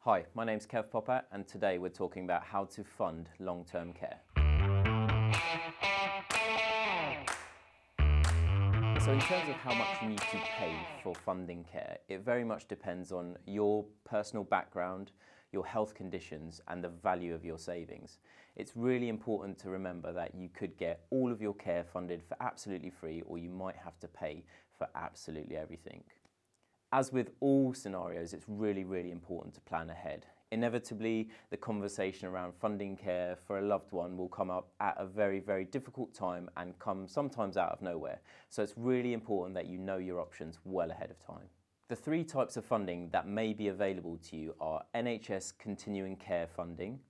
Hi, my name's Kev Popat and today we're talking about how to fund long-term care. So in terms of how much you need to pay for funding care, it very much depends on your personal background, your health conditions and the value of your savings. It's really important to remember that you could get all of your care funded for absolutely free, or you might have to pay for absolutely everything. As with all scenarios, it's really important to plan ahead. Inevitably, the conversation around funding care for a loved one will come up at a very difficult time and come sometimes out of nowhere. So it's really important that you know your options well ahead of time. The three types of funding that may be available to you are NHS continuing care funding,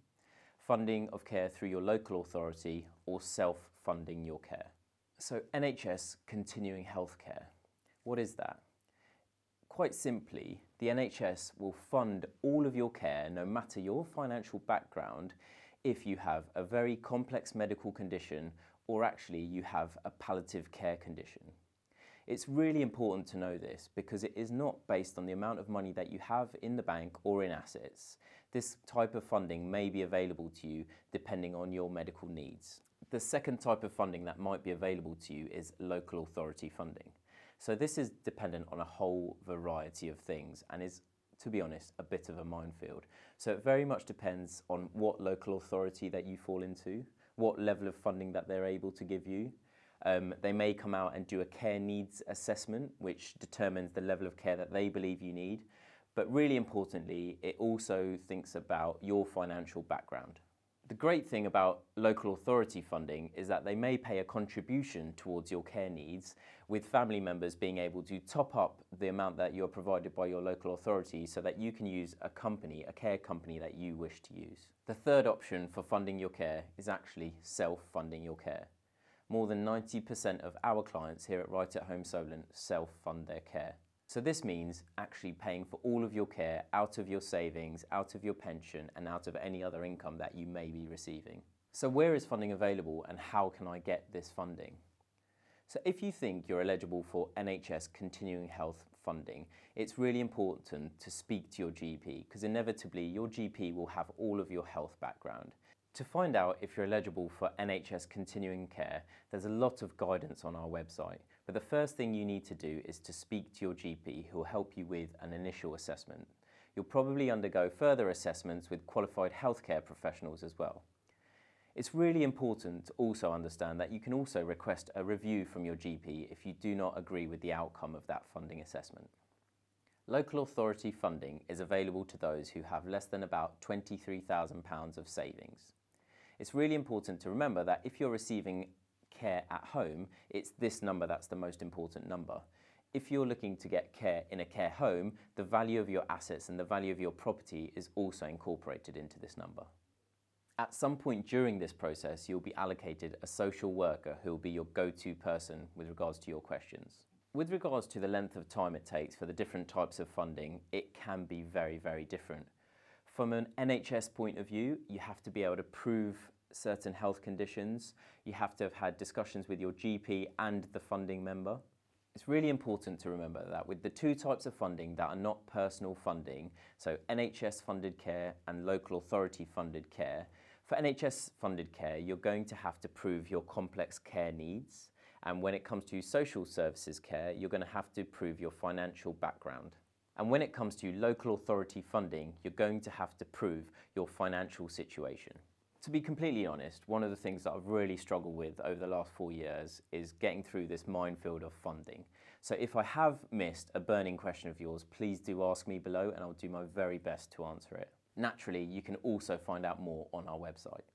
funding of care through your local authority, or self-funding your care. So NHS continuing healthcare, what is that? Quite simply, the NHS will fund all of your care, no matter your financial background, if you have a very complex medical condition or actually you have a palliative care condition. It's really important to know this because it is not based on the amount of money that you have in the bank or in assets. This type of funding may be available to you depending on your medical needs. The second type of funding that might be available to you is local authority funding. So this is dependent on a whole variety of things and is, to be honest, a bit of a minefield. So it very much depends on what local authority that you fall into, what level of funding that they're able to give you. They may come out and do a care needs assessment, which determines the level of care that they believe you need. But really importantly, it also thinks about your financial background. The great thing about local authority funding is that they may pay a contribution towards your care needs, with family members being able to top up the amount that you're provided by your local authority so that you can use a care company that you wish to use. The third option for funding your care is actually self-funding your care. More than 90% of our clients here at Home Solent self-fund their care. So this means actually paying for all of your care out of your savings, out of your pension and out of any other income that you may be receiving. So where is funding available and how can I get this funding? So if you think you're eligible for NHS continuing health funding, it's really important to speak to your GP because inevitably your GP will have all of your health background. To find out if you're eligible for NHS continuing care, there's a lot of guidance on our website, but the first thing you need to do is to speak to your GP who will help you with an initial assessment. You'll probably undergo further assessments with qualified healthcare professionals as well. It's really important to also understand that you can also request a review from your GP if you do not agree with the outcome of that funding assessment. Local authority funding is available to those who have less than about £23,000 of savings. It's really important to remember that if you're receiving care at home, it's this number that's the most important number. If you're looking to get care in a care home, the value of your assets and the value of your property is also incorporated into this number. At some point during this process, you'll be allocated a social worker who will be your go-to person with regards to your questions. With regards to the length of time it takes for the different types of funding, it can be very different. From an NHS point of view, you have to be able to prove certain health conditions. You have to have had discussions with your GP and the funding member. It's really important to remember that with the two types of funding that are not personal funding, so NHS funded care and local authority funded care, for NHS funded care, you're going to have to prove your complex care needs. And when it comes to social services care, you're going to have to prove your financial background. And when it comes to local authority funding, you're going to have to prove your financial situation. To be completely honest, one of the things that I've really struggled with over the last 4 years is getting through this minefield of funding. So if I have missed a burning question of yours, please do ask me below and I'll do my very best to answer it. Naturally, you can also find out more on our website.